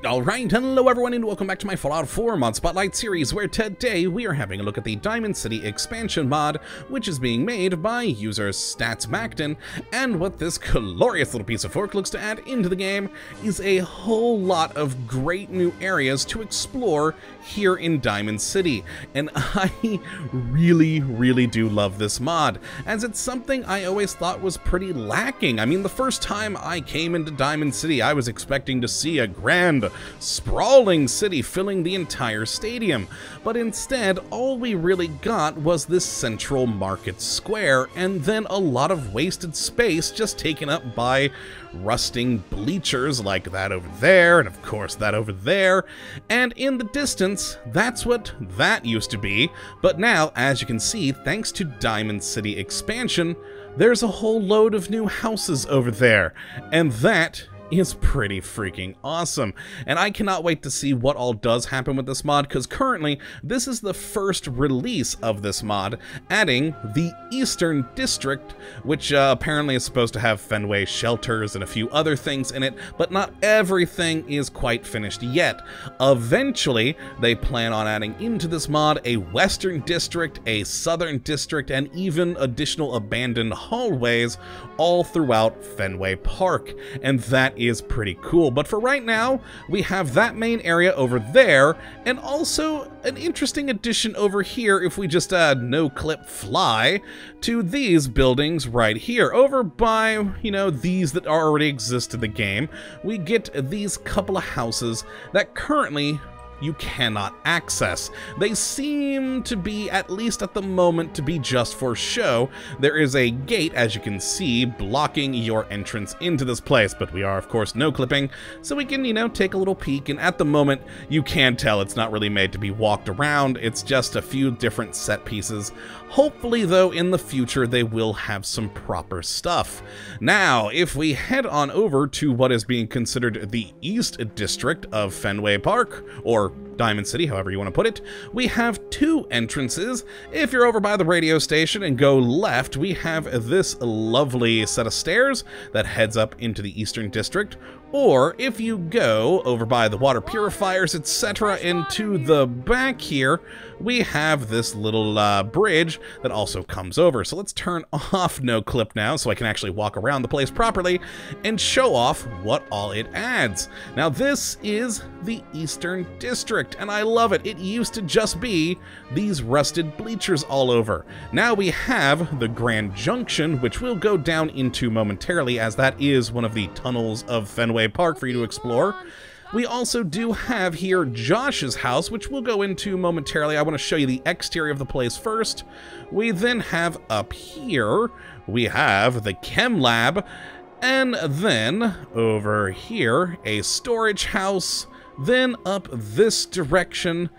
Alright, hello everyone and welcome back to my Fallout 4 Mod Spotlight series, where today we are having a look at the Diamond City expansion mod, which is being made by user StatsMacton, and what this glorious little piece of work looks to add into the game is a whole lot of great new areas to explore here in Diamond City, and I really do love this mod, as it's something I always thought was pretty lacking. I mean, the first time I came into Diamond City, I was expecting to see a grand sprawling city filling the entire stadium, but instead all we really got was this central market square and then a lot of wasted space just taken up by rusting bleachers like that over there and of course that over there, and in the distance that's what that used to be. But now, as you can see, thanks to Diamond City expansion, there's a whole load of new houses over there, and that is pretty freaking awesome, and I cannot wait to see what all does happen with this mod, because currently this is the first release of this mod, adding the Eastern District, which apparently is supposed to have Fenway shelters and a few other things in it, but not everything is quite finished yet. Eventually, they plan on adding into this mod a Western District, a Southern District, and even additional abandoned hallways all throughout Fenway Park, and that is pretty cool. But for right now, we have that main area over there, and also an interesting addition over here if we just no-clip fly to these buildings right here. Over by, you know, these that already exist in the game, we get these couple of houses that currently you cannot access. They seem to be, at least at the moment, to be just for show. There is a gate, as you can see, blocking your entrance into this place, but we are, of course, no-clipping, so we can, you know, take a little peek, and at the moment, you can tell it's not really made to be walked around. It's just a few different set pieces. Hopefully, though, in the future, they will have some proper stuff. Now, if we head on over to what is being considered the East District of Fenway Park, or Diamond City, however you want to put it, we have two entrances. If you're over by the radio station and go left, we have this lovely set of stairs that heads up into the Eastern District. Or if you go over by the water purifiers, etc., into the back here, we have this little bridge that also comes over. So let's turn off no clip now so I can actually walk around the place properly and show off what all it adds. Now this is the Eastern District, and I love it. It used to just be these rusted bleachers all over. Now we have the Grand Junction, which we'll go down into momentarily, as that is one of the tunnels of Fenway Park for you to explore. We also do have here Josh's house, which we'll go into momentarily. I want to show you the exterior of the place first. We then have up here, we have the Chem Lab, and then over here, a storage house. Then up this direction,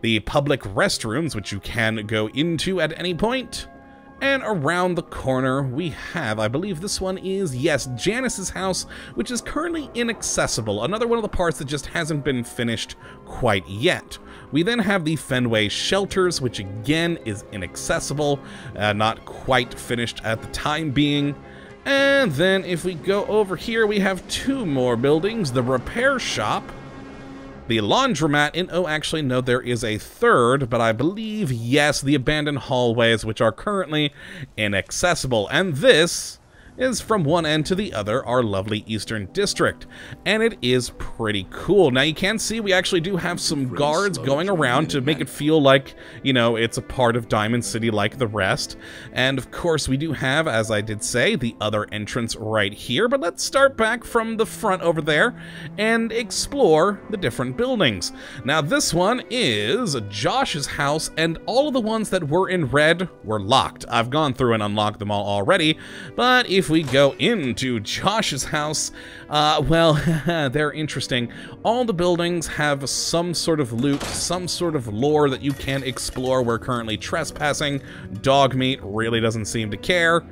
the public restrooms, which you can go into at any point. And around the corner, we have, I believe this one is, yes, Janice's house, which is currently inaccessible. Another one of the parts that just hasn't been finished quite yet. We then have the Fenway shelters, which again is inaccessible, not quite finished at the time being. And then if we go over here, we have two more buildings, the repair shop, the laundromat, and oh, actually, no, there is a third, but I believe, yes, the abandoned hallways, which are currently inaccessible. And this is from one end to the other, our lovely Eastern District, and it is pretty cool. Now you can see we actually do have some guards going around to make it feel like, you know, it's a part of Diamond City like the rest. And of course we do have, as I did say, the other entrance right here, but let's start back from the front over there and explore the different buildings. Now this one is Josh's house, and all of the ones that were in red were locked. I've gone through and unlocked them all already, but if we go into Josh's house, well, they're interesting. All the buildings have some sort of loot, some sort of lore that you can explore. We're currently trespassing. Dog meat really doesn't seem to care.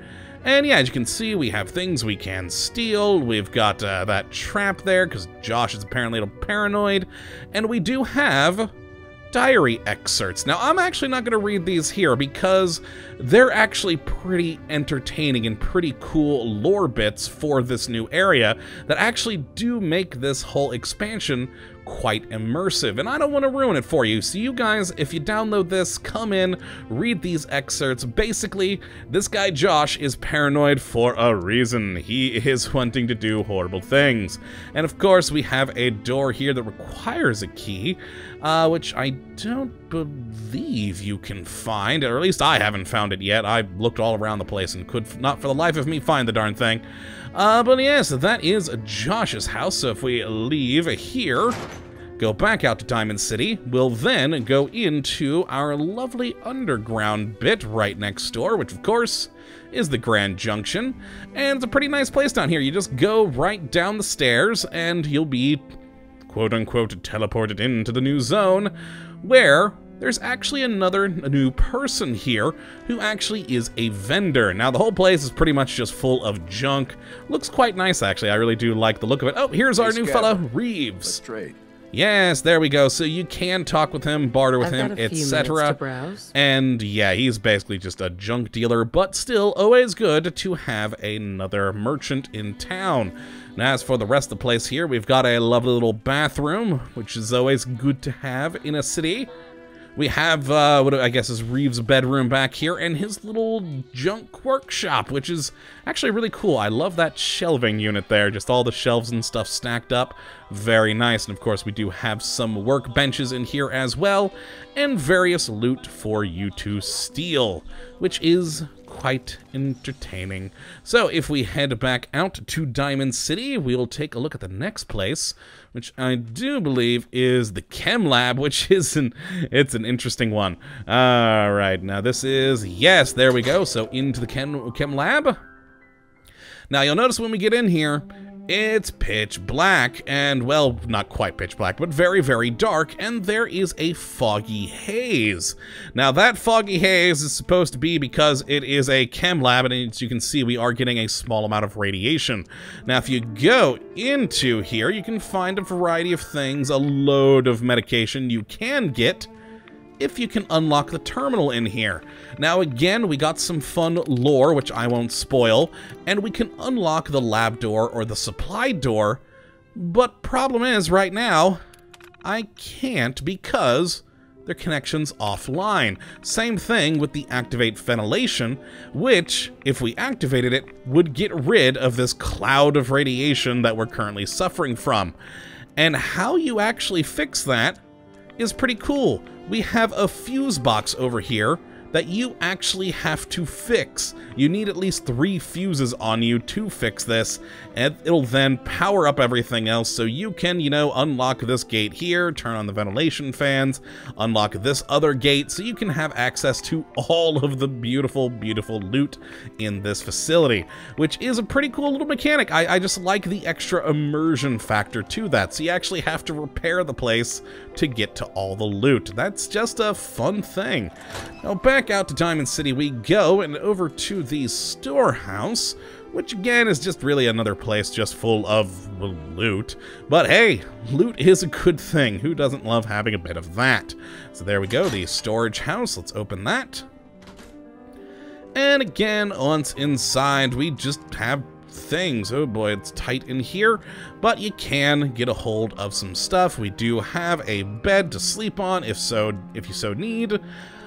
And yeah, as you can see, we have things we can steal. We've got that trap there, because Josh is apparently a little paranoid. And we do have diary excerpts. Now, I'm actually not going to read these here because they're actually pretty entertaining and pretty cool lore bits for this new area that actually do make this whole expansion quite immersive, and I don't want to ruin it for you. So you guys, if you download this, come in, read these excerpts. Basically, this guy Josh is paranoid for a reason. He is wanting to do horrible things. And of course, we have a door here that requires a key, which I don't believe you can find, or at least I haven't found it yet. I looked all around the place and could not for the life of me find the darn thing. But yes, that is Josh's house. So if we leave here, go back out to Diamond City, we'll then go into our lovely underground bit right next door, which of course is the Grand Junction. And it's a pretty nice place down here. You just go right down the stairs and you'll be, quote-unquote, teleported into the new zone, where there's actually another new person here who actually is a vendor. Now, the whole place is pretty much just full of junk. Looks quite nice, actually. I really do like the look of it. Oh, here's our new fella, Reeves. Let's trade. Yes, there we go. So you can talk with him, barter with him, etc. And yeah, he's basically just a junk dealer, but still always good to have another merchant in town. Now, as for the rest of the place here, we've got a lovely little bathroom, which is always good to have in a city. We have, what I guess is Reeves' bedroom back here, and his little junk workshop, which is actually really cool. I love that shelving unit there, just all the shelves and stuff stacked up. Very nice, and of course we do have some workbenches in here as well, and various loot for you to steal, which is quite entertaining. So if we head back out to Diamond City, we'll take a look at the next place, which I do believe is the Chem Lab, which is it's an interesting one. All right, now this is, yes, there we go. So into the Chem Lab. Now you'll notice when we get in here, it's pitch black, and well, not quite pitch black, but very, very dark, and there is a foggy haze. Now that foggy haze is supposed to be because it is a chem lab, and as you can see, we are getting a small amount of radiation. Now if you go into here, you can find a variety of things, a load of medication you can get if you can unlock the terminal in here. Now again, we got some fun lore, which I won't spoil, and we can unlock the lab door or the supply door, but problem is, right now, I can't because their connection's offline. Same thing with the activate ventilation, which, if we activated it, would get rid of this cloud of radiation that we're currently suffering from. And how you actually fix that is pretty cool. We have a fuse box over here that you actually have to fix. You need at least 3 fuses on you to fix this, and it'll then power up everything else so you can, you know, unlock this gate here, turn on the ventilation fans, unlock this other gate so you can have access to all of the beautiful, beautiful loot in this facility, which is a pretty cool little mechanic. I just like the extra immersion factor to that, so you actually have to repair the place to get to all the loot. That's just a fun thing. Now back out to Diamond City we go, and over to the storehouse, which again is just really another place just full of loot. But hey, loot is a good thing. Who doesn't love having a bit of that? So there we go, the storage house. Let's open that. And again, once inside, we just have things. Oh boy, it's tight in here, but you can get a hold of some stuff. We do have a bed to sleep on if you so need.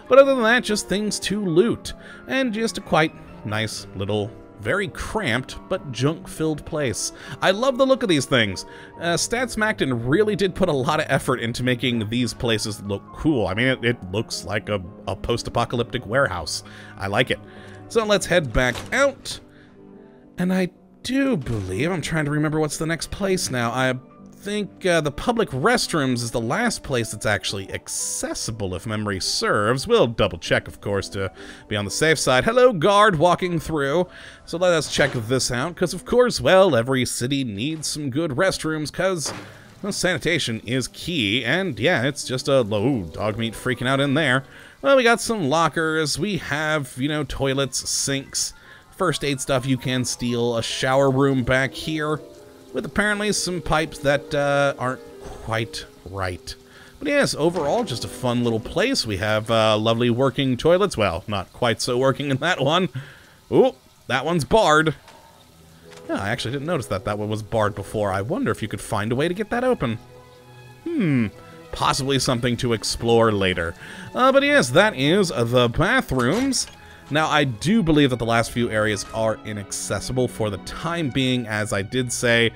But other than that, just things to loot, and just a quite nice little, very cramped, but junk-filled place. I love the look of these things. Stats Macton really did put a lot of effort into making these places look cool. I mean, it looks like a post-apocalyptic warehouse. I like it. So let's head back out, and I do believe, I'm trying to remember what's the next place now. I think the public restrooms is the last place that's actually accessible, if memory serves. We'll double check, of course, to be on the safe side. Hello, guard walking through. So let us check this out, because of course, well, every city needs some good restrooms, because well, sanitation is key, and yeah, it's just a low dog meat freaking out in there. Well, we got some lockers, we have, you know, toilets, sinks, first aid stuff you can steal, a shower room back here, with apparently some pipes that aren't quite right. But yes, overall, just a fun little place. We have lovely working toilets. Well, not quite so working in that one. Ooh, that one's barred. Yeah, I actually didn't notice that one was barred before. I wonder if you could find a way to get that open. Possibly something to explore later. But yes, that is the bathrooms. Now, I do believe that the last few areas are inaccessible for the time being. As I did say,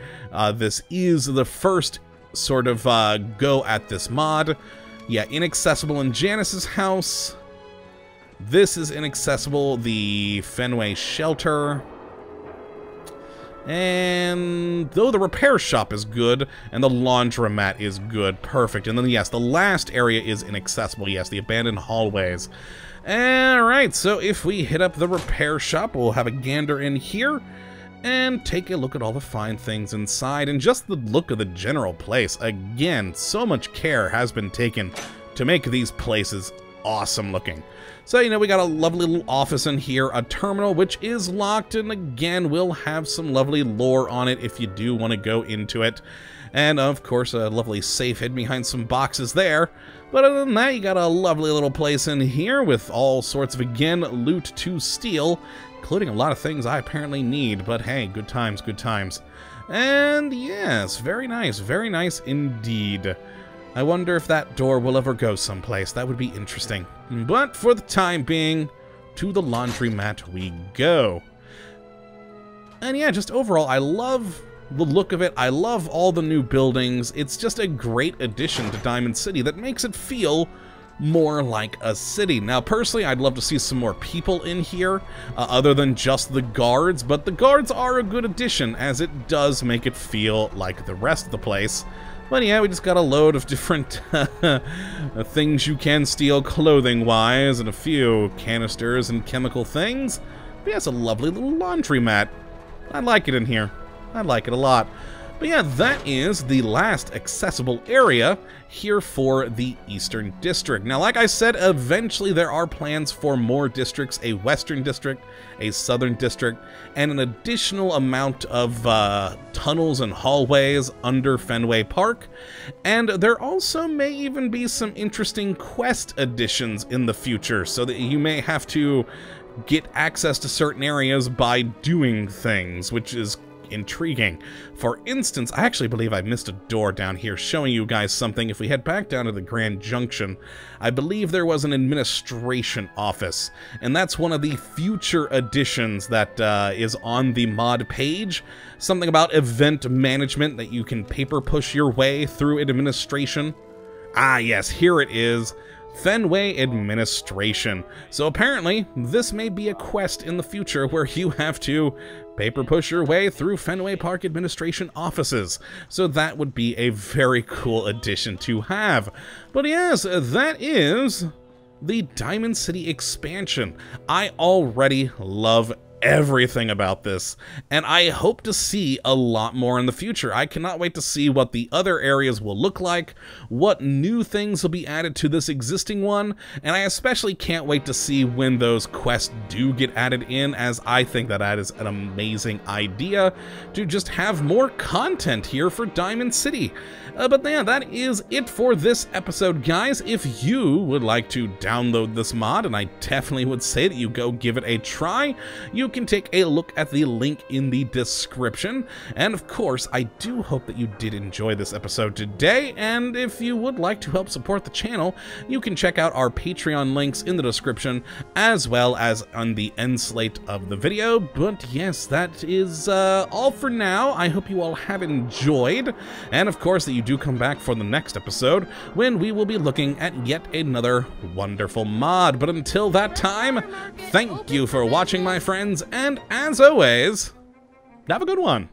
this is the first sort of go at this mod. Yeah, inaccessible in Janice's house. This is inaccessible, the Fenway shelter. And though the repair shop is good, and the laundromat is good, perfect. And then, yes, the last area is inaccessible. Yes, the abandoned hallways. Alright, so if we hit up the repair shop, we'll have a gander in here and take a look at all the fine things inside and just the look of the general place. Again, so much care has been taken to make these places awesome looking. So, you know, we got a lovely little office in here, a terminal which is locked, and again, we'll have some lovely lore on it if you do want to go into it. And, of course, a lovely safe hidden behind some boxes there. But other than that, you got a lovely little place in here with all sorts of, again, loot to steal, including a lot of things I apparently need. But hey, good times, good times. And yes, very nice indeed. I wonder if that door will ever go someplace. That would be interesting. But for the time being, to the laundromat we go. And yeah, just overall, I love the look of it. I love all the new buildings. It's just a great addition to Diamond City that makes it feel more like a city. Now, personally, I'd love to see some more people in here, other than just the guards, but the guards are a good addition, as it does make it feel like the rest of the place. But yeah, we just got a load of different things you can steal clothing-wise, and a few canisters and chemical things. But yeah, it's a lovely little laundromat. I like it in here. I like it a lot. But yeah, that is the last accessible area here for the Eastern District. Now, like I said, eventually there are plans for more districts, a Western District, a Southern District, and an additional amount of tunnels and hallways under Fenway Park. And there also may even be some interesting quest additions in the future, so that you may have to get access to certain areas by doing things, which is intriguing. For instance, I actually believe I missed a door down here showing you guys something. If we head back down to the Grand Junction, I believe there was an administration office, and that's one of the future additions that is on the mod page. Something about event management, that you can paper push your way through administration. Ah yes, here it is. Fenway Administration. So apparently, this may be a quest in the future where you have to paper push your way through Fenway Park Administration offices. So that would be a very cool addition to have. But yes, that is the Diamond City expansion. I already love everything about this, and I hope to see a lot more in the future. I cannot wait to see what the other areas will look like, what new things will be added to this existing one, and I especially can't wait to see when those quests do get added in, as I think that is an amazing idea to just have more content here for Diamond City. But yeah, that is it for this episode, guys. If you would like to download this mod, and I definitely would say that you go give it a try, you can take a look at the link in the description. And of course, I do hope that you did enjoy this episode today, and if you would like to help support the channel, you can check out our Patreon links in the description, as well as on the end slate of the video. But yes, that is all for now. I hope you all have enjoyed, and of course that you do come back for the next episode, when we will be looking at yet another wonderful mod. But until that time, thank you for watching, my friends, and as always, have a good one.